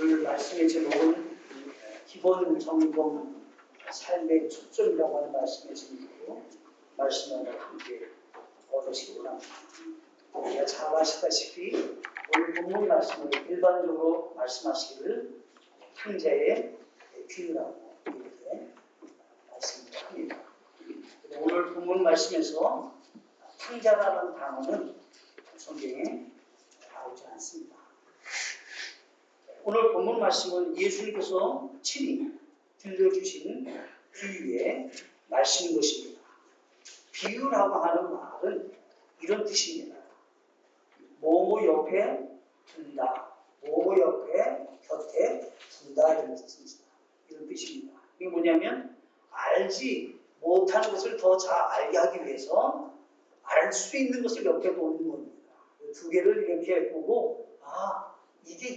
오늘 말씀의 제목은 기본 점검 삶의 초점이라고 하는 말씀의 제목으로 말씀을 함께 얻으시기 바랍니다. 우리가 잘 아시다시피 오늘 본문 말씀을 일반적으로 말씀하시기를 탕자의 비유라고 이렇게 말씀을 합니다. 오늘 본문 말씀에서 탕자라는 단어는 성경에 나오지 않습니다. 오늘 본문 말씀은 예수님께서 친히 들려주신 비유의 말씀인 것입니다. 비유라고 하는 말은 이런 뜻입니다. 뭐뭐 옆에 둔다, 뭐뭐 옆에 곁에 둔다 이런 뜻입니다. 이게 뭐냐면 알지 못하는 것을 더 잘 알게 하기 위해서 알 수 있는 것을 옆에 두는 겁니다. 두 개를 이렇게 보고 이게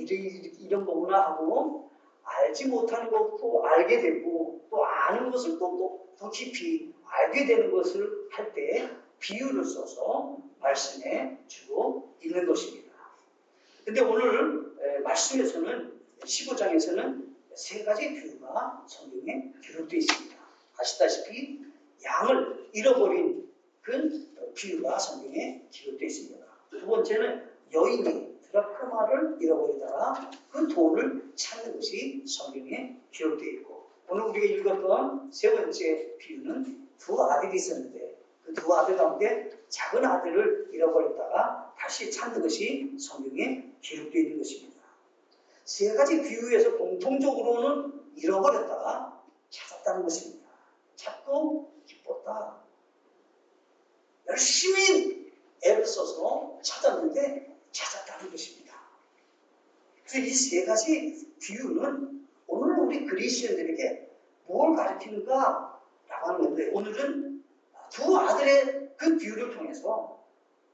이런 거구나 하고 알지 못하는 것도 알게 되고 또 아는 것을 또 더 깊이 알게 되는 것을 할 때 비유를 써서 말씀해 주고 있는 것입니다. 근데 오늘 말씀에서는 15장에서는 세 가지 비유가 성경에 기록되어 있습니다. 아시다시피 양을 잃어버린 그 비유가 성경에 기록되어 있습니다. 두 번째는 여인이 드라크마를 잃어버리다가 그 돈을 찾는 것이 성경에 기록되어 있고, 오늘 우리가 읽었던 세 번째 비유는 두 아들이 있었는데 그 두 아들 가운데 작은 아들을 잃어버렸다가 다시 찾는 것이 성경에 기록되어 있는 것입니다. 세 가지 비유에서 공통적으로는 잃어버렸다가 찾았다는 것입니다. 찾고 기뻤다. 열심히 애를 써서 찾았는데 찾았다는 것입니다. 그래서 이 세 가지 비유는 오늘 우리 그리스도인들에게 뭘 가르치는가 라고 하는 건데, 오늘은 두 아들의 그 비유를 통해서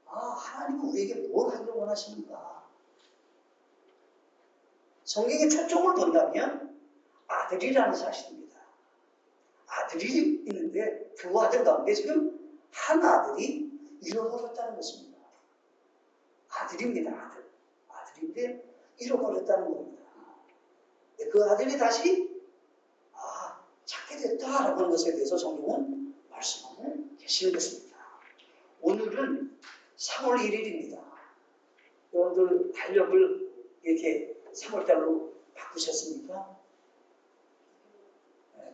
하나님은 우리에게 뭘 하기를 원하시는가. 성경에 초점을 둔다면 아들이라는 사실입니다. 아들이 있는데 두 아들 가운데 지금 한 아들이 잃어버렸다는 것입니다. 아들입니다. 아들인데 잃어버렸다는 겁니다. 그 아들이 다시 찾게 됐다라고 하는 것에 대해서 성경은 말씀하고 계시는 것입니다. 오늘은 3월 1일입니다. 여러분들 달력을 이렇게 3월달로 바꾸셨습니까?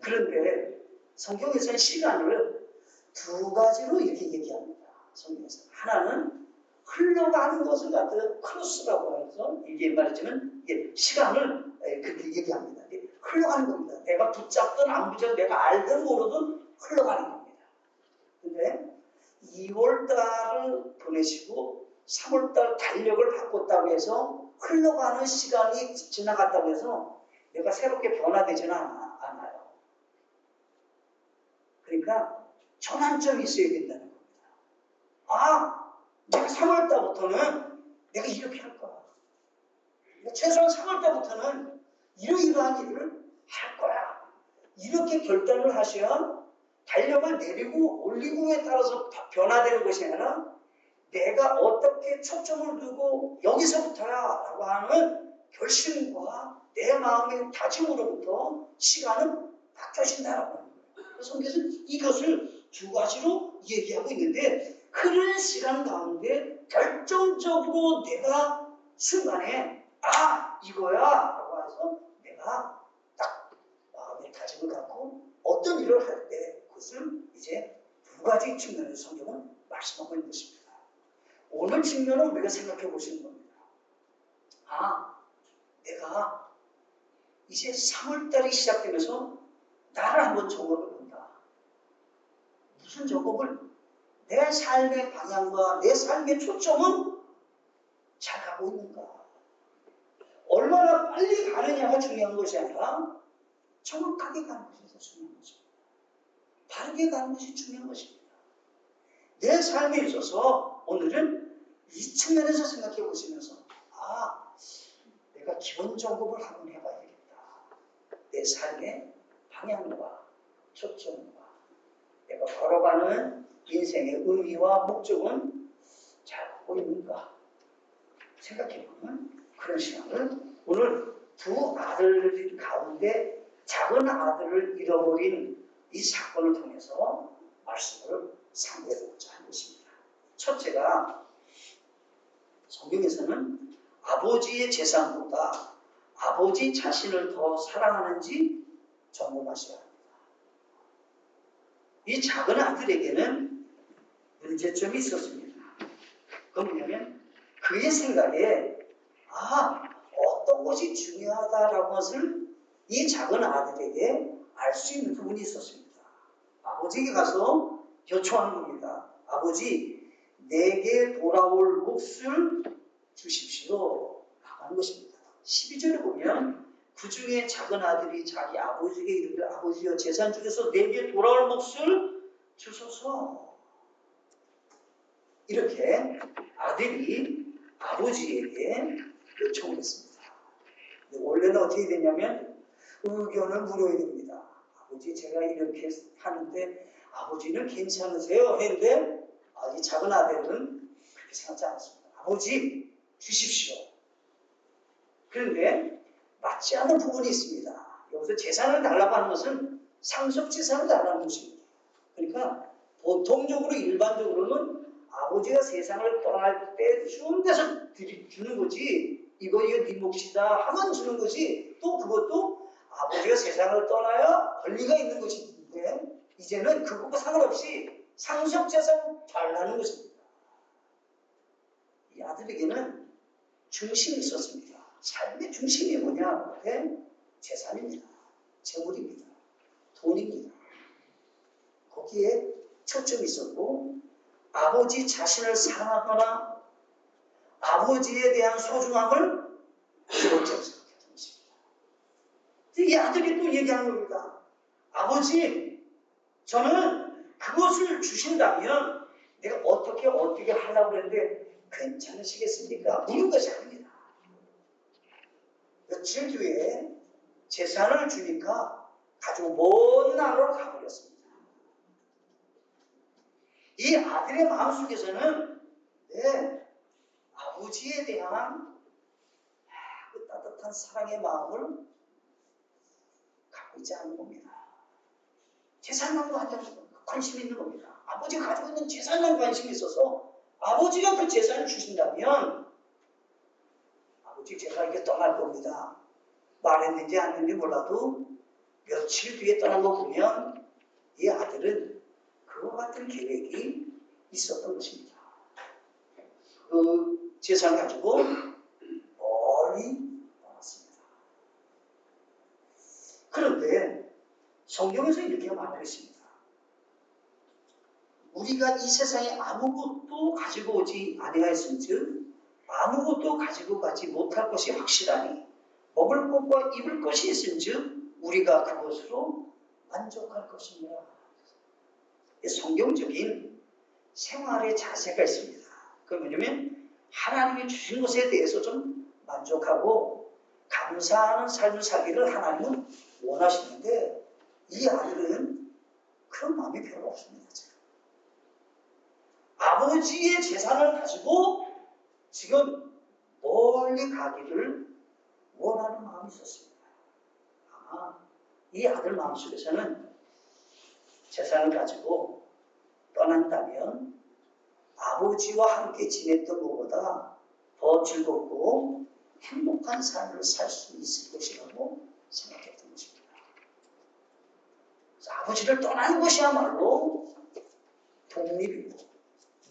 그런데 성경에서는 시간을 두 가지로 이렇게 얘기합니다. 성경에서 하나는 흘러가는 것을 갖다 크로스라고 해서 이게 말하자면 시간을 그렇게 얘기합니다. 흘러가는 겁니다. 내가 붙잡든 안 붙잡든 내가 알든 모르든 흘러가는 겁니다. 근데 2월달을 보내시고 3월달 달력을 바꿨다고 해서 흘러가는 시간이 지나갔다고 해서 내가 새롭게 변화되지는 않아요. 그러니까 전환점이 있어야 된다는 겁니다. 내가 3월달부터는 내가 이렇게 할 거야. 최소한 3월달부터는 이러이러한 일을 할 거야. 이렇게 결단을 하셔야 달력을 내리고 올리고에 따라서 변화되는 것이 아니라 내가 어떻게 초점을 두고 여기서부터야 라고 하는 결심과 내 마음의 다짐으로부터 시간은 바뀌어진다라고 하는 거예요. 성경에서는 이것을 두 가지로 얘기하고 있는데, 흐르는 시간 가운데 결정적으로 내가 순간에 이거야 라고 해서 내가 딱 마음의 다짐을 갖고 어떤 일을 할 때 그것을 이제 두 가지 측면에서 성경은 말씀하고 있는 것입니다. 오늘 측면은 우리가 생각해 보시는 겁니다. 내가 이제 3월달이 시작되면서 나를 한번 점검해 본다. 무슨 점검을? 내 삶의 방향과 내 삶의 초점은 잘 가고 있는가? 얼마나 빨리 가느냐가 중요한 것이 아니라 정확하게 가는 것이 더 중요한 것입니다. 바르게 가는 것이 중요한 것입니다. 내 삶에 있어서 오늘은 이 측면에서 생각해 보시면서 내가 기본 점검을 한번 해봐야겠다. 내 삶의 방향과 초점과 내가 걸어가는 인생의 의미와 목적은 잘 보고 있는가 생각해보는 그런 시간을 오늘 두 아들 가운데 작은 아들을 잃어버린 이 사건을 통해서 말씀을 상고해보고자 하는 것입니다. 첫째가 성경에서는 아버지의 재산보다 아버지 자신을 더 사랑하는지 점검하셔야 합니다. 이 작은 아들에게는 문제점이 있었습니다. 그건 뭐냐면 그의 생각에 어떤 것이 중요하다라는 것을 이 작은 아들에게 알 수 있는 부분이 있었습니다. 아버지에게 가서 요청하는 겁니다. 아버지, 내게 돌아올 몫을 주십시오. 라고 하는 것입니다. 12절에 보면 그 중에 작은 아들이 자기 아버지에게 이르되 아버지여 재산 중에서 내게 돌아올 몫을 주소서. 이렇게 아들이 아버지에게 요청을 했습니다. 원래는 어떻게 되냐면 의견을 물어야 됩니다. 아버지 제가 이렇게 하는데 아버지는 괜찮으세요? 했는데 이 작은 아들은 그렇게 생각하지 않았습니다. 아버지 주십시오. 그런데 맞지 않는 부분이 있습니다. 여기서 재산을 달라고 하는 것은 상속 재산을 달라는 것입니다. 그러니까 보통적으로 일반적으로는 아버지가 세상을 떠날 때 준 데서 주는 거지 이거 네 몫이다 하면 주는 거지 또 그것도 아버지가 세상을 떠나야 권리가 있는 것인데 이제는 그것과 상관없이 상속 재산을 달라는 것입니다. 이 아들에게는 중심이 있었습니다. 삶의 중심이 뭐냐? 재산입니다. 재물입니다. 돈입니다. 거기에 초점이 있었고 아버지 자신을 사랑하거나 아버지에 대한 소중함을 둘째로 생각했던 것입니다. 이 아들이 또 얘기하는 겁니다. 아버지, 저는 그것을 주신다면 내가 어떻게 하려고 그랬는데 괜찮으시겠습니까? 물은 것이 아닙니다. 며칠 뒤에 재산을 주니까 아주 먼 나라로 가버렸습니다. 이 아들의 마음속에서는 아버지에 대한 그 따뜻한 사랑의 마음을 갖고 있지 않는 겁니다. 재산만 가지고 관심이 있는 겁니다. 아버지가 가지고 있는 재산만 관심이 있어서 아버지가 그 재산을 주신다면 아버지 제가 이렇게 떠날 겁니다. 말했는지 안 했는지 몰라도 며칠 뒤에 떠난 거 보면 이 아들은 그와 같은 계획이 있었던 것입니다. 그 재산을 가지고 멀리 떠났습니다. 그런데 성경에서 이렇게 말하고 있습니다. 우리가 이 세상에 아무것도 가지고 오지 아니하였은즉 아무것도 가지고 가지 못할 것이 확실하니 먹을 것과 입을 것이 있은즉 우리가 그것으로 만족할 것이니라. 성경적인 생활의 자세가 있습니다. 그 뭐냐면 하나님이 주신 것에 대해서 좀 만족하고 감사하는 삶을 살기를 하나님은 원하시는데 이 아들은 그런 마음이 별로 없습니다. 아버지의 재산을 가지고 지금 멀리 가기를 원하는 마음이 있었습니다. 아마 이 아들 마음속에서는 재산을 가지고 떠난다면 아버지와 함께 지냈던 것보다 더 즐겁고 행복한 삶을 살 수 있을 것이라고 생각했던 것입니다. 그래서 아버지를 떠나는 것이야말로 독립이고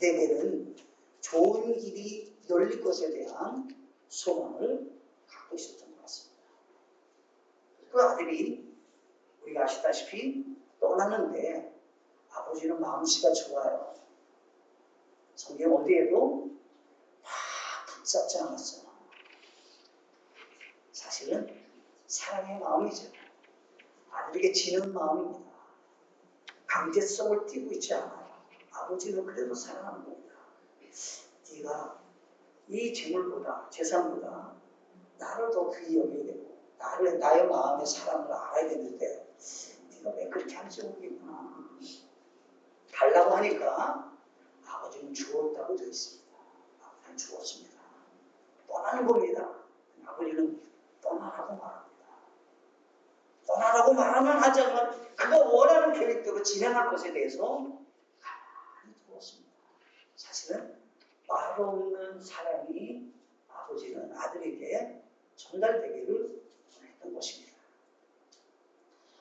내게는 좋은 길이 열릴 것에 대한 소망을 갖고 있었던 것 같습니다. 그 아들이 우리가 아시다시피 떠나는데 아버지는 마음씨가 좋아요. 성경 어디에도 다 붙잡지 않았어요. 사실은 사랑의 마음이죠. 아들에게 지는 마음입니다. 강제성을 띠고 있지 않아요. 아버지는 그래도 사랑하는 겁니다. 네가 이 재물보다 재산보다 나를 더 귀히 여겨야 되고 나의 마음의 사랑을 알아야 되는데 네가 왜 그렇게 하는지 모르겠구나. 달라고 하니까 아버지는 주었다고 되어 있습니다. 아버지는 주었습니다. 떠나는 겁니다. 아버지는 떠나는 떠나라고 말합니다. 떠나라고 말하면 하지만 그가 원하는 계획대로 진행할 것에 대해서 가만히 두었습니다. 사실은 말 없는 사랑이 아버지는 아들에게 전달되기를 원했던 것입니다.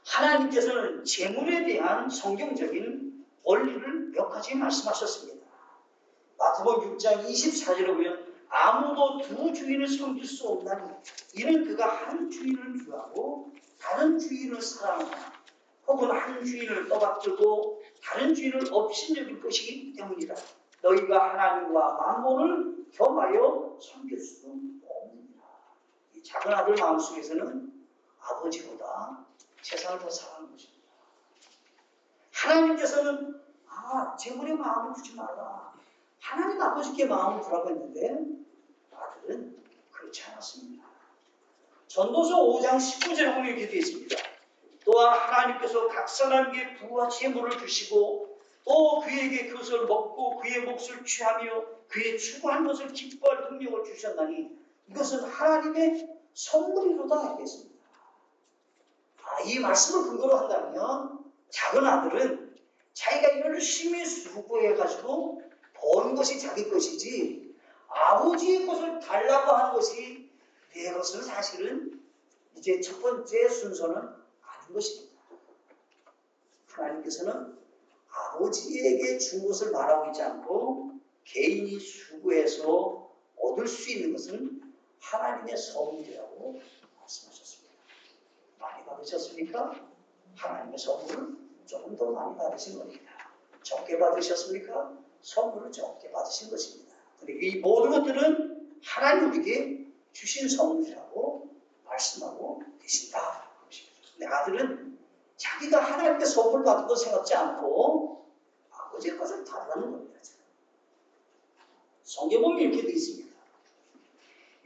하나님께서는 재물에 대한 성경적인 원리를 몇 가지 말씀하셨습니다. 마태복음 6장 24절에 보면 아무도 두 주인을 섬길 수 없나니 이는 그가 한 주인을 미워하고 다른 주인을 사랑하나 혹은 한 주인을 떠받들고 다른 주인을 업신여길 것이기 때문이다. 너희가 하나님과 만몬을 겸하여 섬길 수 없느니라. 이 작은 아들 마음속에서는 아버지보다 세상을 더 사랑하는 것입니다. 하나님께서는 재물에 마음을 두지 말라. 하나님 아버지께 마음을 두라고 했는데 아들은 그렇지 않았습니다. 전도서 5장 19절에 보면 이렇게 되어 있습니다. 또한 하나님께서 각 사람에게 부와 재물을 주시고 또 그에게 그것을 먹고 그의 몫을 취하며 그의 추구한 것을 기뻐할 능력을 주셨나니 이것은 하나님의 선물이로다 했습니다. 이 말씀을 근거로 한다면 작은 아들은 자기가 열심히 수고해가지고 번 것이 자기 것이지 아버지의 것을 달라고 하는 것이 내 것은 사실은 이제 첫 번째 순서는 아닌 것입니다. 하나님께서는 아버지에게 준 것을 말하고 있지 않고 개인이 수고해서 얻을 수 있는 것은 하나님의 선물이라고 말씀하셨습니다. 많이 받으셨습니까? 하나님의 선물을 조금 더 많이 받으신 겁니다. 적게 받으셨습니까? 선물을 적게 받으신 것입니다. 그런데 이 모든 것들은 하나님 우리에게 주신 선물이라고 말씀하고 계신다. 근데 아들은 자기가 하나님께 선물 받은 것 생각지 않고 아버지의 것을 달라는 겁니다. 성경 보면 이렇게 되어 있습니다.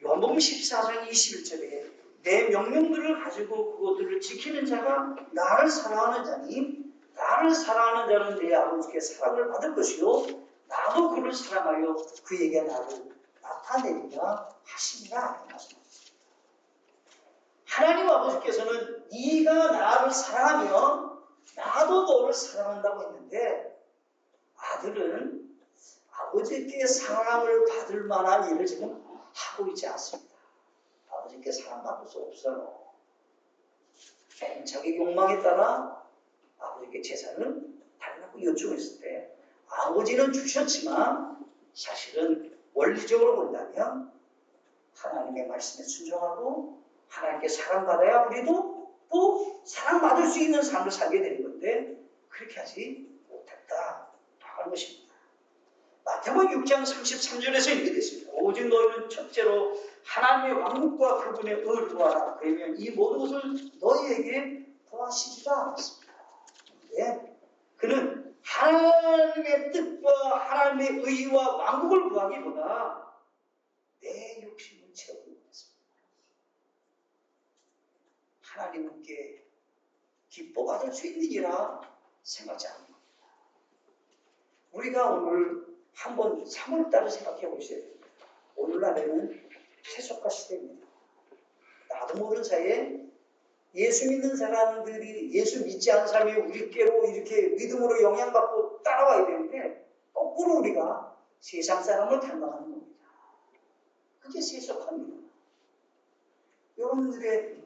요한복음 14장 21절에 내 명령들을 가지고 그것들을 지키는 자가 나를 사랑하는 자니 나를 사랑하는 자는 내 아버지께 사랑을 받을 것이요 나도 그를 사랑하여 그에게 나를 나타내리라 하시니라. 하나님 아버지께서는 네가 나를 사랑하면 나도 너를 사랑한다고 했는데 아들은 아버지께 사랑을 받을 만한 일을 지금 하고 있지 않습니다. 아버지께 사랑받을 수 없어요. 자기 욕망에 따라 아버지께 재산을 달라고 요청했을 때 아버지는 주셨지만 사실은 원리적으로 본다면 하나님의 말씀에 순종하고 하나님께 사랑받아야 우리도 또 사랑받을 수 있는 삶을 살게 되는 건데 그렇게 하지 못했다 하는 것입니다. 마태복음 6장 33절에서 이렇게 됐습니다. 오직 너희는 첫째로 하나님의 왕국과 그분의 의를 구하라. 그러면 이 모든 것을 너희에게 구하시리라 했습니다. 네? 그는 하나님의 뜻과 하나님의 의와 왕국을 구하기보다 내 욕심을 채우기 원했습니다. 하나님께 기뻐받을 수 있느니라 생각지 않는 겁니다. 우리가 오늘 한번 3월달을 생각해 보셔야 됩니다. 오늘날에는 세속화 시대입니다. 나도 모르는 사이에 예수 믿는 사람들이 예수 믿지 않은 사람이 우리께로 이렇게 믿음으로 영향받고 따라와야 되는데 거꾸로 우리가 세상 사람을 닮아가는 겁니다. 그게 세속화입니다. 여러분들의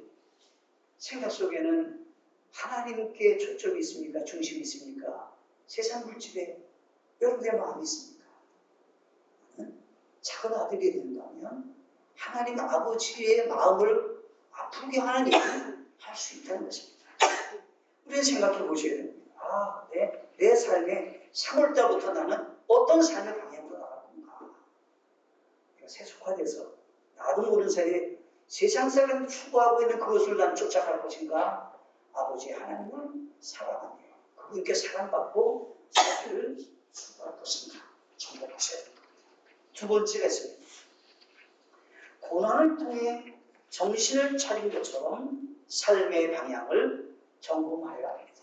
생각 속에는 하나님께 초점이 있습니까? 중심이 있습니까? 세상 물질에 여러분들의 마음이 있습니까? 작은 아들이 된다면 하나님 아버지의 마음을 아프게 하는 일을 할 수 있다는 것입니다. 우리는 생각해 보셔야 됩니다. 내 삶에 3월달부터 나는 어떤 삶의 방향으로 나갈 건가? 세속화돼서 나도 모르는 사이에 세상 사람이 추구하고 있는 그것을 난 쫓아갈 것인가? 아버지 하나님을 사랑하며 그분께 사랑받고 삶을 추구할 것인가? 정복하셔야 됩니다. 두 번째가 있습니다. 고난을 통해 정신을 차린 것처럼 삶의 방향을 점검하여야 합니다.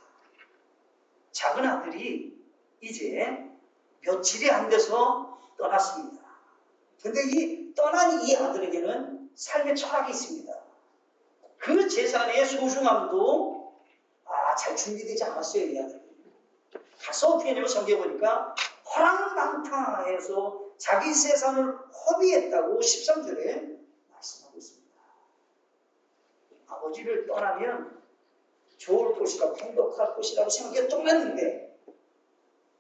작은 아들이 이제 며칠이 안 돼서 떠났습니다. 근데 이 떠난 이 아들에게는 삶의 철학이 있습니다. 그 재산의 소중함도 잘 준비되지 않았어요. 이 아들이. 가서 어떻게 했냐면 성경에 보니까 허랑방탕해서 자기 재산을 허비했다고 13절에 말씀하고 있습니다. 아버지를 떠나면 좋을 것이라고 행복할 것이라고 생각해 떠났는데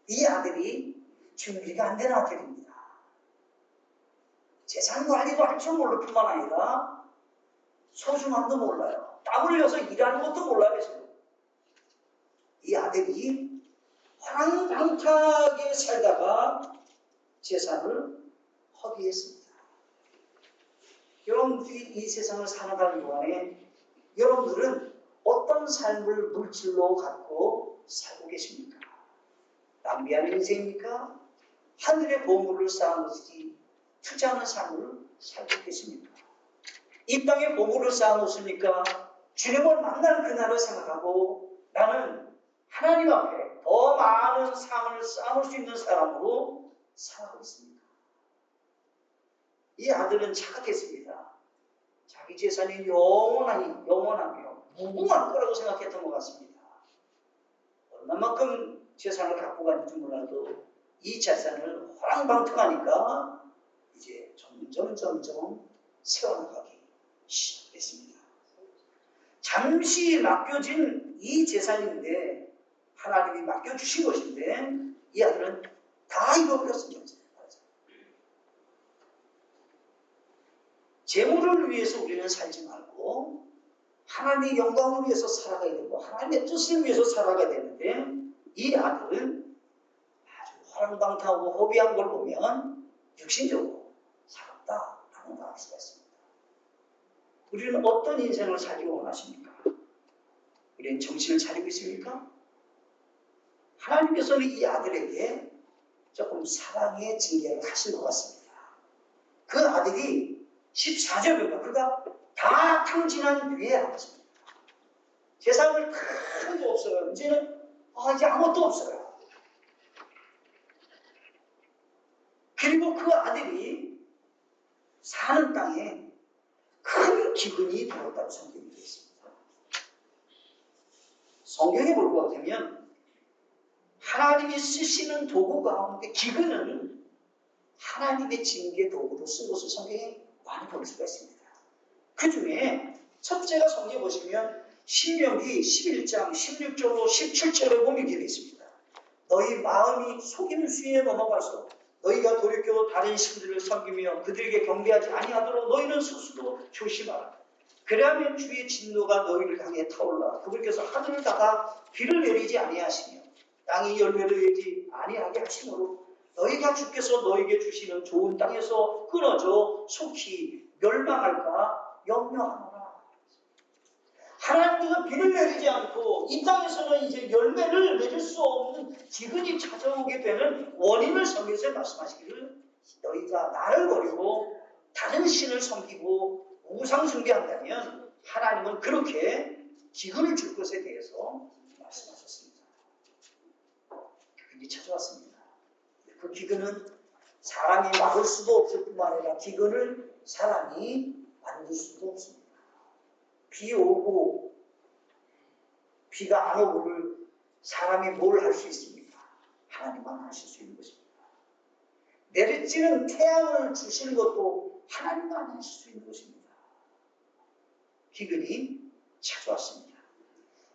이 아들이 준비가 안 된 아들입니다. 재산 관리도 할 줄 모를 뿐만 아니라 소중함도 몰라요. 땀 흘려서 일하는 것도 몰라요. 이 아들이 허랑방탕하게 살다가 재산을 허비했습니다. 여러분들이 이 세상을 살아가는 동안에 여러분들은 어떤 삶을 물질로 갖고 살고 계십니까? 낭비하는 인생입니까? 하늘의 보물을 쌓아놓으시 투자하는 삶을 살고 계십니까? 이 땅에 보물을 쌓아놓습니까? 주님을 만날 그날을 생각하고 나는 하나님 앞에 더 많은 상을 쌓을 수 있는 사람으로 살아가고 있습니다. 이 아들은 착각했습니다. 자기 재산이 영원하며 무궁할 거라고 생각했던 것 같습니다. 얼마만큼 재산을 갖고 갔는지 몰라도 이 재산을 호랑방탕하니까 이제 점점 세워나가기 시작했습니다. 잠시 맡겨진 이 재산인데 하나님이 맡겨주신 것인데 이 아들은 다 잃어버렸습니다. 재물을 위해서 우리는 살지 말고 하나님의 영광을 위해서 살아가야 되고 하나님의 뜻을 위해서 살아가야 되는데 이 아들은 아주 허랑방탕하고 허비한 걸 보면 육신적으로 살았다라는 걸 알 수가 있습니다. 우리는 어떤 인생을 살기를 원하십니까? 우리는 정신을 차리고 있습니까? 하나님께서는 이 아들에게 조금 사랑의 징계를 하신 것 같습니다. 그 아들이 14절입니다. 그가 다 탕진한 뒤에 알았습니다. 재산을 큰 거 없어요. 이제는 이제 아무것도 없어요. 그리고 그 아들이 사는 땅에 큰 기근이 들었다고 성경이 되어 있습니다. 성경에 볼 것 같으면 하나님이 쓰시는 도구 가운데 기근은 하나님의 징계 도구로 쓴 것을 성경에 많이 볼 수가 있습니다. 그 중에 첫째가 성경에 보시면 신명기 11장 16절로 17절에 보면 이렇게 되어 있습니다. 너희 마음이 속이는 수에 넘어가서 너희가 돌이켜 다른 신들을 섬기며 그들에게 경배하지 아니하도록 너희는 스스로 조심하라. 그래야면 주의 진노가 너희를 향해 타올라 그분께서 하늘을 닫아 비를 내리지 아니하시며 땅이 열매를 내지 아니하게 하시므로 너희가 주께서 너희에게 주시는 좋은 땅에서 끊어져 속히 멸망할까 염려하노라. 하나님께서 비를 내리지 않고 이 땅에서는 이제 열매를 맺을 수 없는 기근이 찾아오게 되는 원인을 성경에서 말씀하시기를 너희가 나를 버리고 다른 신을 섬기고 우상 숭배한다면 하나님은 그렇게 기근을 줄 것에 대해서 말씀하셨습니다. 기근이 찾아왔습니다. 그 기근은 사람이 막을 수도 없을 뿐만 아니라 기근을 사람이 만들 수도 없습니다. 비 오고 비가 안 오고를 사람이 뭘 할 수 있습니까? 하나님만 하실 수 있는 것입니다. 내리쬐는 태양을 주시는 것도 하나님만 하실 수 있는 것입니다. 기근이 찾아왔습니다.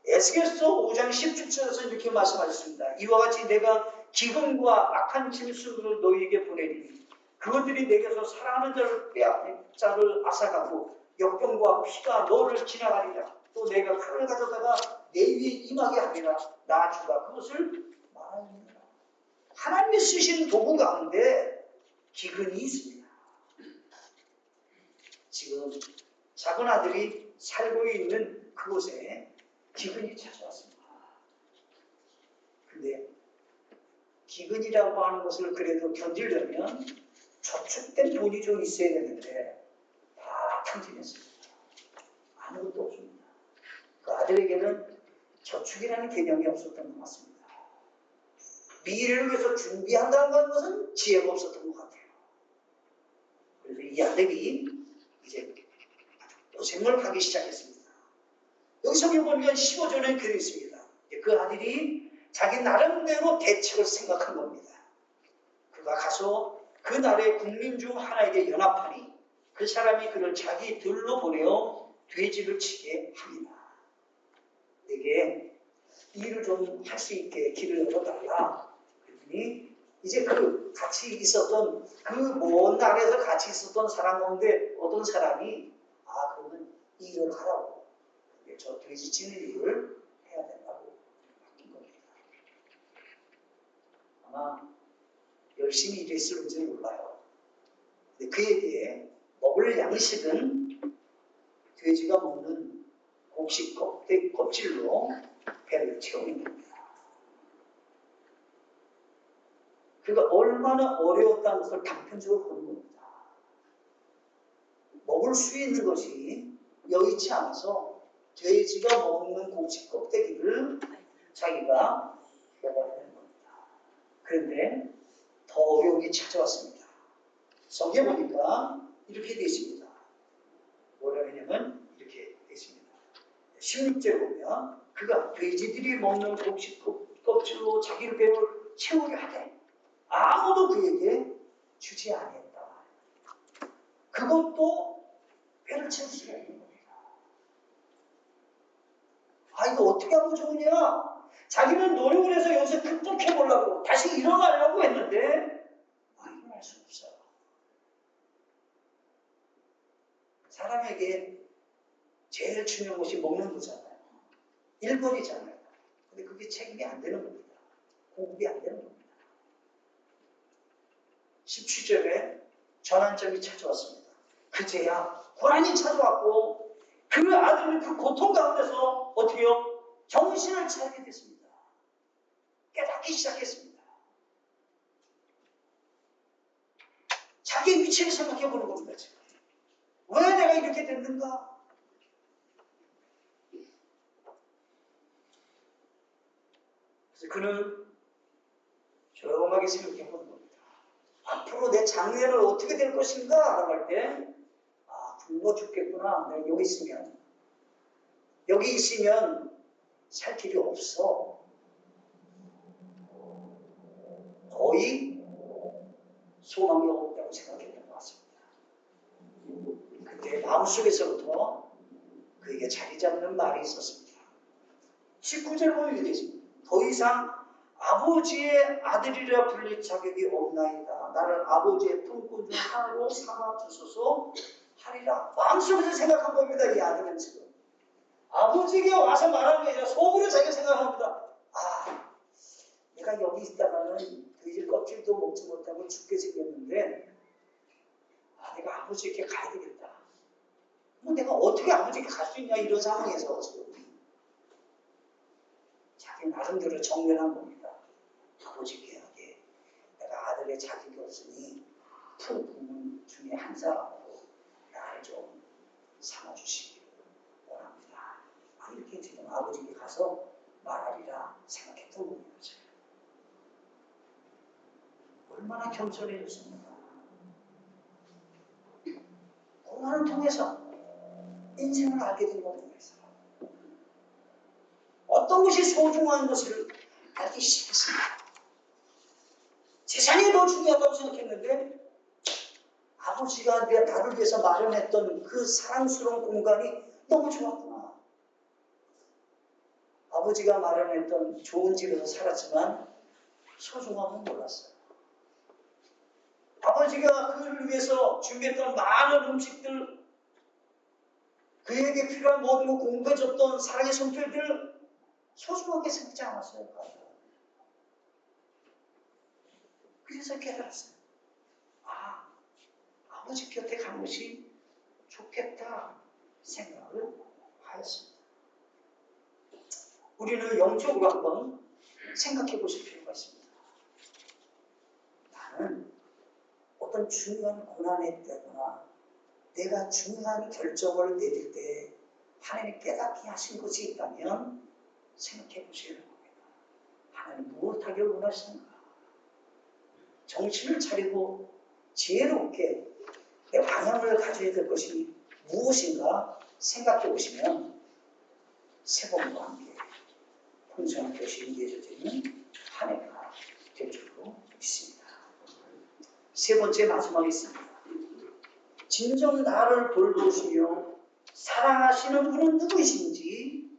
에스겔서 5장 17절에서 이렇게 말씀하셨습니다. 이와 같이 내가 기근과 악한 짐승을 너희에게 보내니 그것들이 내게서 사랑하는 자를 앗아가고 역경과 피가 너를 지나가리라. 또 내가 칼을 가져다가 내 위에 임하게 하리라. 나 주가 그것을 말하느니라. 하나님이 쓰신 도구 가운데 기근이 있습니다. 지금 작은 아들이 살고 있는 그곳에 기근이 찾아왔습니다. 근데 기근이라고 하는 것을 그래도 견디려면 저축된 돈이 좀 있어야 되는데 다 탕진했습니다. 아무것도 없습니다. 그 아들에게는 저축이라는 개념이 없었던 것 같습니다. 미래를 위해서 준비한다는 것은 지혜가 없었던 것 같아요. 그래서 이 아들이 이제 고생을 하기 시작했습니다. 여기 성경 보니까 15절에 그렇게 되어 있습니다. 그 아들이 자기 나름대로 대책을 생각한 겁니다. 그가 가서 그 나라의 국민 중 하나에게 연합하니 그 사람이 그를 자기 들로 보내어 돼지를 치게 합니다. 내게 일을 좀 할 수 있게 길을 열어달라. 그랬더니 이제 그 같이 있었던 그 먼 나라에서 같이 있었던 사람 가운데 어떤 사람이 그러면 일을 하라고. 근데 저 돼지 치는 일을 해야 된다고 바뀐 겁니다. 아마 열심히 일했을지 몰라요. 근데 그에게 먹을 양식은 돼지가 먹는 곡식 껍질로 배를 채우는 겁니다. 그가 얼마나 어려웠다는 것을 단편적으로 보는 겁니다. 먹을 수 있는 것이 여의치 않아서 돼지가 먹는 곡식 껍데기를 자기가 먹어야 되는 겁니다. 그런데 더 어려운 게 찾아왔습니다. 성경에 보니까 이렇게 되어 있습니다. 뭐라 하냐면 이렇게 되어 있습니다. 16절에 보면 그가 돼지들이 먹는 곡식 껍질로 자기의 배를 채우게 하되 아무도 그에게 주지 아니했다. 그것도 배를 채울 수가 없는 겁니다. 이거 어떻게 하면 좋으냐? 자기는 노력을 해서 여기서 극복해 보려고 다시 일어나려고 했는데 일어날 수 없어요. 사람에게 제일 중요한 것이 먹는 거잖아요. 일거리잖아요. 근데 그게 책임이 안 되는 겁니다. 공급이 안 되는 겁니다. 17절에 전환점이 찾아왔습니다. 그제야 고난이 찾아왔고 그 아들은 그 고통 가운데서 어떻게요? 정신을 차리게 됐습니다. 깨닫기 시작했습니다. 자기의 위치를 생각해 보는 겁니다. 지금. 왜 내가 이렇게 됐는가? 그래서 그는 조용하게 생각해 보는 겁니다. 앞으로 내 장래는 어떻게 될 것인가? 라고 할 때, 굶어 죽겠구나. 내가 여기 있으면 살 길이 없어. 거의 소망이 없다고 생각했던 것 같습니다. 그때 마음속에서부터 그에게 자리 잡는 말이 있었습니다. 19절 보면 이렇게 되어 있습니다. 더 이상 아버지의 아들이라 불릴 자격이 없나이다. 나를 아버지의 품꾼 중 하나로 삼아 주소서 하리라. 마음속에서 생각한 겁니다. 이 아들은 지금. 아버지에게 와서 말하는 게 아니라 속으로 자기가 생각합니다. 내가 여기 있다가는 돼지 껍질도 먹지 못하고 죽게 생겼는데 내가 아버지에게 가야 되겠다. 내가 어떻게 아버지에게 갈 수 있냐 이런 상황에서 지금 자기 나름대로 정면한 겁니다. 아버지께 내가 아들의 자격이 없으니 품꾼 중에 한 사람으로 나를 좀 삼아주시기 원합니다. 이렇게 지금 아버지께 가서 말하리라 생각했던 겁니다. 얼마나 겸손해졌습니까? 고난을 통해서 인생을 알게 된 겁니다. 어떤 것이 소중한 것을 알기 시작했습니다. 세상이 더 중요하다고 생각했는데 아버지가 나를 위해서 마련했던 그 사랑스러운 공간이 너무 좋았구나. 아버지가 마련했던 좋은 집에서 살았지만 소중함은 몰랐어요. 아버지가 그를 위해서 준비했던 많은 음식들, 그에게 필요한 모든 걸 공급해줬던 사랑의 손길들 소중하게 생각지 않았어요. 그래서 깨달았어요. 아버지 곁에 가는 것이 좋겠다 생각을 하였습니다. 우리는 영적으로 한번 생각해 보실 필요가 있습니다. 나는 어떤 중요한 고난에 때거나 내가 중요한 결정을 내릴 때 하나님이 깨닫게 하신 것이 있다면 생각해 보셔야 합니다. 하나님 무엇하기를 원하시는가? 정신을 차리고 지혜롭게 내 방향을 가져야 될 것이 무엇인가 생각해 보시면 새봄과 함께 풍성한 것이 맺어지는 한 해가 될 줄로 믿습니다. 세 번째 마지막에 있습니다. 진정 나를 돌보시며 사랑하시는 분은 누구이신지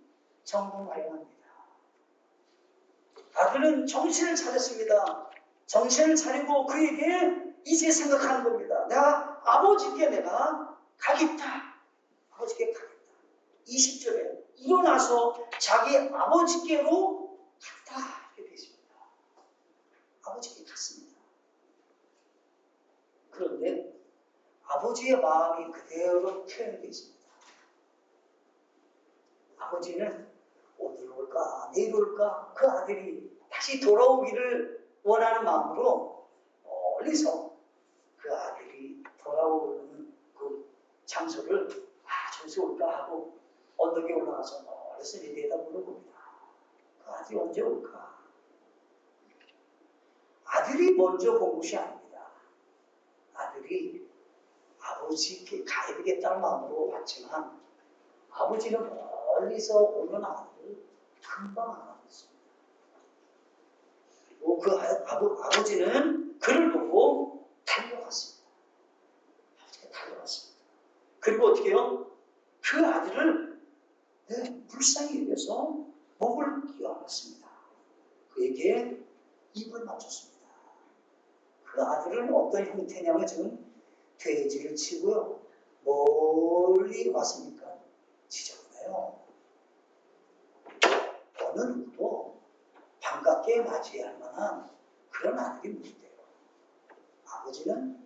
점검하여야 합니다. 아들은 정신을 차렸습니다. 정신을 차리고 그에게 이제 생각하는 겁니다. 내가 아버지께 내가 가겠다. 아버지께 가겠다. 20절에 일어나서 자기 아버지께로 갔다. 이렇게 되어 있습니다. 아버지께 갔습니다. 그런데 아버지의 마음이 그대로 표현되어 있습니다. 아버지는 오늘 올까 내일 올까 그 아들이 다시 돌아오기를 원하는 마음으로 멀리서 그 아들이 돌아오는 그 장소를 저기서 올까 하고 언덕에 올라가서 멀리서 내다 물어봅니다. 그 아들이 언제 올까? 아들이 먼저 본 것이 아닙니다. 아들이 아버지께 가야 되겠다는 마음으로 왔지만 아버지는 멀리서 오는 아들을 금방 알아봤습니다. 그리고 그 아버지는 그를 보고 달려갔습니다. 아버지가 달려갔습니다. 그리고 어떻게 해요? 그 아들을 불쌍히 여겨서 목을 끼워안았습니다. 그에게 입을 맞췄습니다. 그 아들은 어떤 형태냐면 지금 돼지를 치고요. 멀리 왔으니까 지저분해요. 어느 누구도 반갑게 맞이할 만한 그런 아들이 못 돼요. 아버지는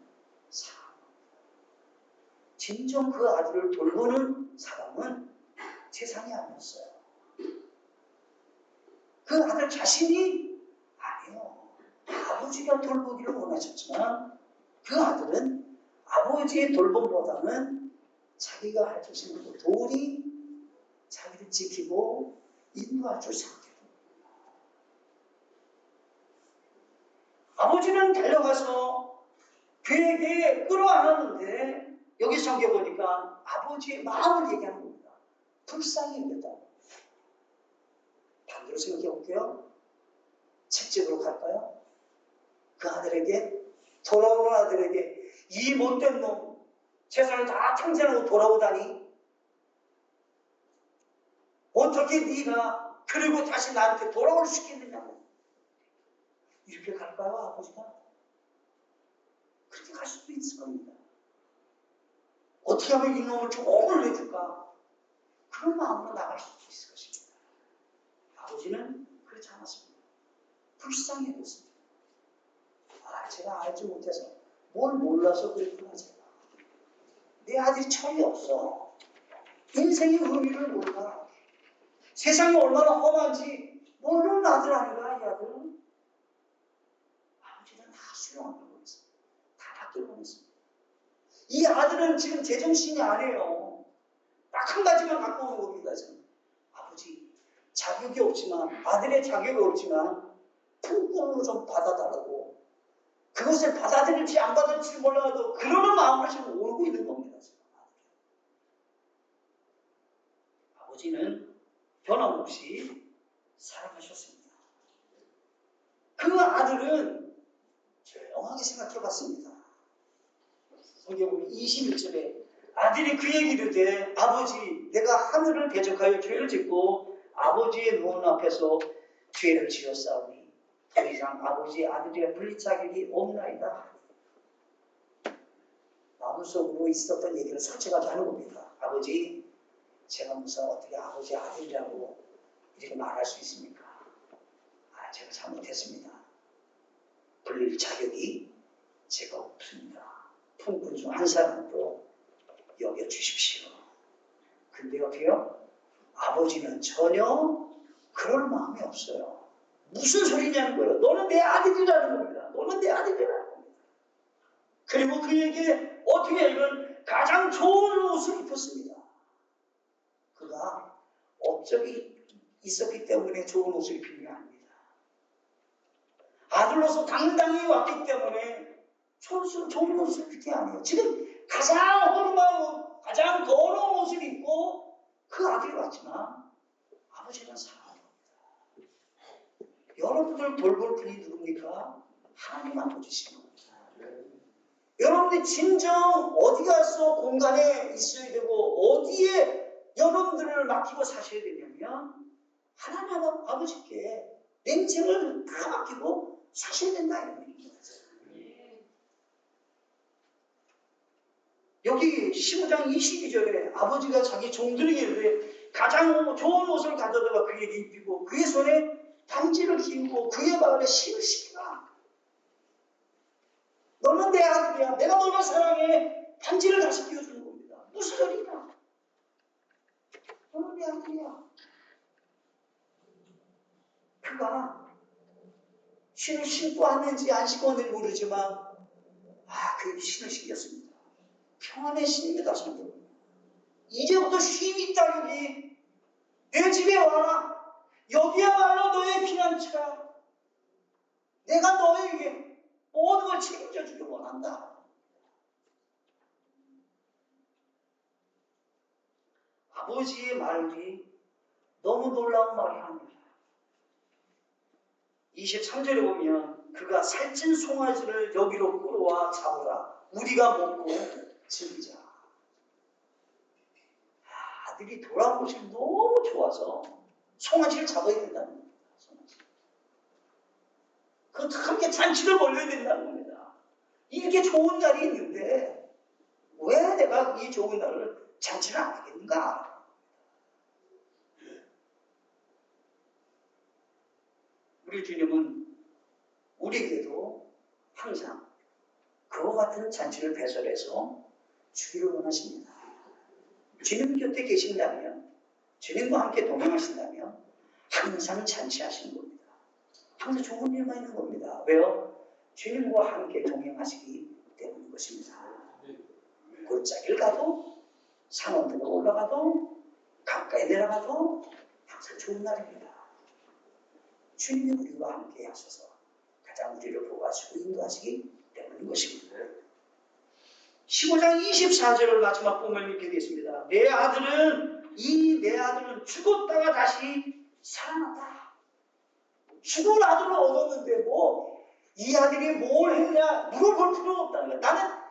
사랑합니다. 진정 그 아들을 돌보는 사람은 세상이 아니었어요. 그 아들 자신이 아니에요. 아버지가 돌보기를 원하셨지만 그 아들은 아버지의 돌봄보다는 자기가 할 줄 생각하고 도리 자기를 지키고 인도할 줄 생각해요. 아버지는 달려가서 그에게 끌어안았는데 여기 성경 보니까 아버지의 마음을 얘기하는 겁니다. 불쌍히 여겼다고. 반대로 생각해 볼게요. 책집으로 갈까요? 그 아들에게 돌아오는 아들에게 이 못된 놈 세상을 다 탕진하고 돌아오다니 어떻게 네가 그리고 다시 나한테 돌아올 수 있겠느냐고 이렇게 갈까요? 아버지가? 그렇게 갈 수도 있을 겁니다. 어떻게 하면 이놈을 좀 혼을 내줄까? 그런 마음으로 나갈 수도 있을 것입니다. 아버지는 그렇지 않았습니다. 불쌍히 여겼습니다. 제가 알지 못해서 뭘 몰라서 그랬구나 제가. 내 아들이 철이 없어. 인생의 의미를 몰라. 세상이 얼마나 험한지 모르는 아들 아닌가 이 아들. 아버지는 다 수용하기로 했습니다. 다 받기로 했습니다. 이 아들은 지금 제정신이 아니에요. 딱 한 가지만 갖고 오는 겁니다. 지금. 아버지 자격이 없지만 아들의 자격이 없지만 품꾼으로 좀 받아달라고. 그것을 받아들일지 안 받아들일지 몰라도 그러는 마음으로 지금 오고 있는 겁니다. 지금. 아버지는 변함없이 사랑하셨습니다. 그 아들은 조용하게 생각해 봤습니다. 성경은 21절에 아들이 그에게 이르되 아버지 내가 하늘을 대적하여 죄를 짓고 아버지의 눈 앞에서 죄를 지었사오니 더 이상 아버지의 아들이라 불릴 자격이 없나이다. 마음속으로 있었던 얘기를 솔직하게 하는 겁니다. 아버지 제가 무슨 어떻게 아버지 아들이라고 이렇게 말할 수 있습니까? 제가 잘못했습니다. 불릴 자격이 제가 없습니다. 품꾼 중 한 사람으로 여겨주십시오. 근데 어떻게요? 아버지는 전혀 그럴 마음이 없어요. 무슨 소리냐는 거예요. 너는 내 아들이라는 겁니다. 너는 내 아들이라는 겁니다. 그리고 그에게 어떻게 하면 가장 좋은 옷을 입혔습니다. 그가 업적이 있었기 때문에 좋은 옷을 입힌 게 아닙니다. 아들로서 당당히 왔기 때문에 좋은 옷을 입힌 게 아니에요. 지금 가장 허름한 옷, 가장 더러운 옷을 입고 그 아들이 왔지만 아버지는 사랑합니다. 여러분들 돌볼 분이 누굽니까? 하나님 아버지신 겁니다. 여러분이 진정 어디 가서 공간에 있어야 되고 어디에 여러분들을 맡기고 사셔야 되냐면 하나님 아버지께 내 인생을 다 맡기고 사셔야 된다 이런 얘기입니다. 여기 15장 22절에 아버지가 자기 종들에게 가장 좋은 옷을 가져다가 그에게 입히고 그의 손에 반지를 끼우고 그의 마을에 신을 시키라. 너는 내 아들이야. 내가 너를 사랑해. 반지를 다시 끼워주는 겁니다. 무슨 소리냐? 너는 내 아들이야. 그가 신을 신고 왔는지 안 신고 왔는지 모르지만 그에게 신을 신겼습니다. 평안의 신입니다. 성도. 이제부터 쉼이 있다. 여기 내 집에 와라. 여기야말로 너의 피난처야. 내가 너에게 모든 걸 책임져 주길 원한다. 아버지의 말이 너무 놀라운 말이 아니라 23절에 보면 그가 살찐 송아지를 여기로 끌어와 잡으라. 우리가 먹고 즐기자. 아들이 돌아온 것이 너무 좋아서 송아지를 잡아야 된다는 겁니다. 그것도 함께 잔치를 벌여야 된다는 겁니다. 이렇게 좋은 날이 있는데 왜 내가 이 좋은 날을 잔치를 안 하겠는가? 우리 주님은 우리에게도 항상 그와 같은 잔치를 배설해서 주기를 원하십니다. 주님 곁에 계신다면, 주님과 함께 동행하신다면 항상 잔치하시는 겁니다. 항상 좋은 일만 있는 겁니다. 왜요? 주님과 함께 동행하시기 때문인 것입니다. 골짜기를 가도 산원들로 올라가도 가까이 내려가도 항상 좋은 날입니다. 주님이 우리와 함께 하셔서 가장 우리를 보호하시고 인도하시기 때문인 것입니다. 15장 24절을 마지막 보면 이렇게 되어 있습니다. 내 아들은 죽었다가 다시 살아났다. 죽은 아들을 얻었는데 이 아들이 뭘 했냐 물어볼 필요가 없다는 거야. 나는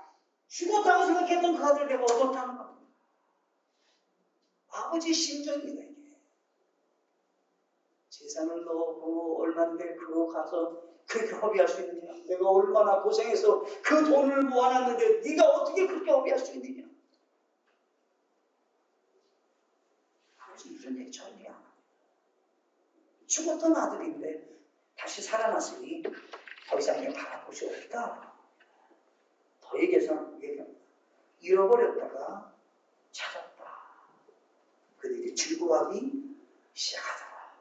죽었다고 생각했던 그 아들을 내가 얻었다는 겁니다. 아버지 심정입니다. 이게. 재산을 넣고 얼마인데 그거 가서 그렇게 허비할 수 있느냐. 내가 얼마나 고생해서 그 돈을 모아놨는데 네가 어떻게 그렇게 허비할 수 있느냐. 아버지 이런 얘기 전혀 안 합니다. 죽었던 아들인데 다시 살아났으니 더 이상 바랄 곳이 없다. 더 얘기해서는 잃어버렸다가 찾았다. 그들이 즐거워하기 시작하더라.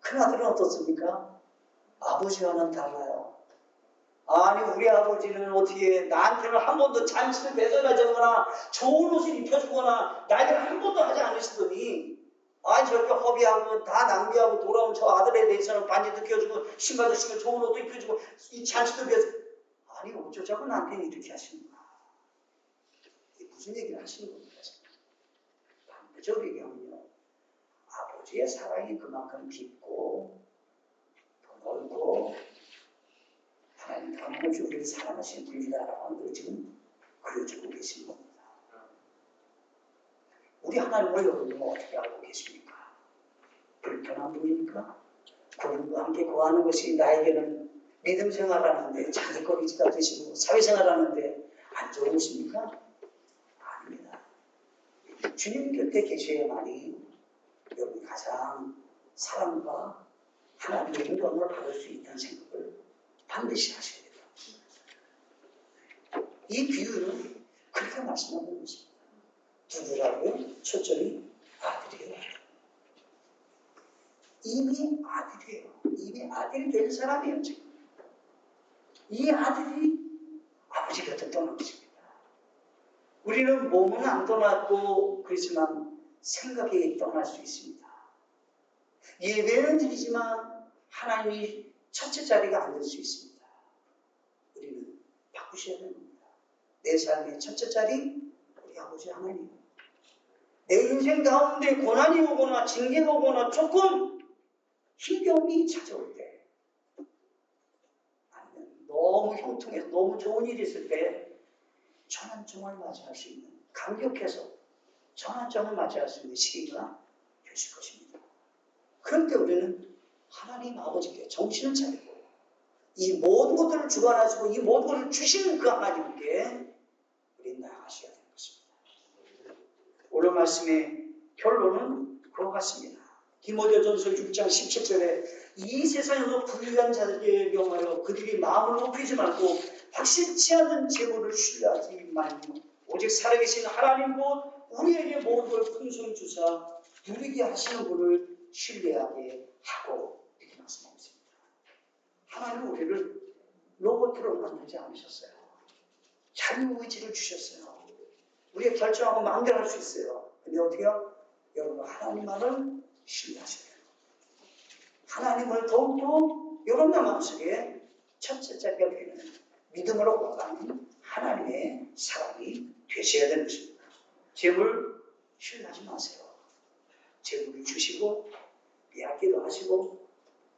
큰 아들은 어떻습니까? 아버지와는 달라요. 아니 우리 아버지는 어떻게 나한테는 한 번도 잔치를 배설하거나 좋은 옷을 입혀주거나 나에게는 한 번도 하지 않으시더니 저렇게 허비하고 다 낭비하고 돌아온 저 아들에 대해서는 반지도 끼워주고 신발도 신고 좋은 옷도 입혀주고 이 잔치도 아니 어쩌자고 나한테는 이렇게 하시는가. 이게 무슨 얘기를 하시는 겁니까? 반대적으로 얘기하면요. 아버지의 사랑이 그만큼 깊고 더 넓고 하나님 강하게 우리를 사랑하시는 분이다라고 하는 걸 지금 그려주고 계신 겁니다. 우리 하나님을 여러분은 어떻게 알고 계십니까? 불편한 분입니까? 그분과 함께 거하는 것이 나에게는 믿음 생활하는데 자기거리지가 되시고 사회생활하는데 안 좋은 것입니까? 아닙니다. 주님 곁에 계셔야만이 여러분이 가장 사랑과 하나님의 영광을 받을 수 있다는 생각을 반드시 하셔야 됩니다. 이 비유는 그렇게 말씀하는 것입니다. 누구라고요? 첫째는 아들이에요. 이미 아들이에요. 이미 아들이 된 사람이에요. 지금. 이 아들이 아버지 곁에 떠난 것입니다. 우리는 몸은 안 떠났고 그렇지만 생각이 떠날 수 있습니다. 예배는 드리지만 하나님이 첫째 자리가 안 될 수 있습니다. 우리는 바꾸셔야 됩니다. 내 삶의 첫째 자리 우리 아버지 하나님. 내 인생 가운데 고난이 오거나 징계가 오거나 조금 힘겨움이 찾아올 때, 아니면 너무 형통해서 너무 좋은 일이 있을 때 전환점을 맞이할 수 있는, 감격해서 전환점을 맞이할 수 있는 시기가 되실 것입니다. 그럴 때 우리는 하나님 아버지께 정신을 차리고 이 모든 것들을 주관하시고 이 모든 것을 주시는 그 하나님께 우리 나아가셔야 되는 것입니다. 오늘 말씀의 결론은 그와 같습니다. 디모데전서 6장 17절에 이 세상에서 불의한 자들에게 명하여 그들이 마음을 높이지 말고 확실치 않은 재물을 신뢰하지 말고 오직 살아계신 하나님 곧 우리에게 모든 걸 풍성히 주사 누리게 하시는 분을 신뢰하게 하고 이렇게 말씀하고 있습니다. 하나님은 우리를 로봇으로 만들지 않으셨어요. 자유의지를 주셨어요. 우리가 결정하고 마음대로 할 수 있어요. 근데 어떻게요? 여러분 하나님만을 신뢰하셔야 돼요. 하나님을 더욱더 여러분의 마음속에 첫째 자리가 되는 믿음으로 걸어가는 하나님의 사람이 되셔야 되는 것입니다. 재물 신뢰하지 마세요. 재물을 주시고 빼앗기도 하시고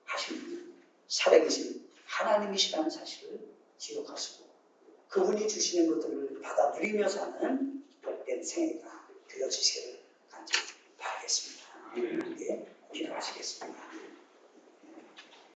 하시는 분은 살아계신 하나님이시라는 사실을 기억하시고 그분이 주시는 것들을 받아 누리며 사는 복된 생애가 되어지시기를 간절히 바라겠습니다. 함께 기도하시겠습니다.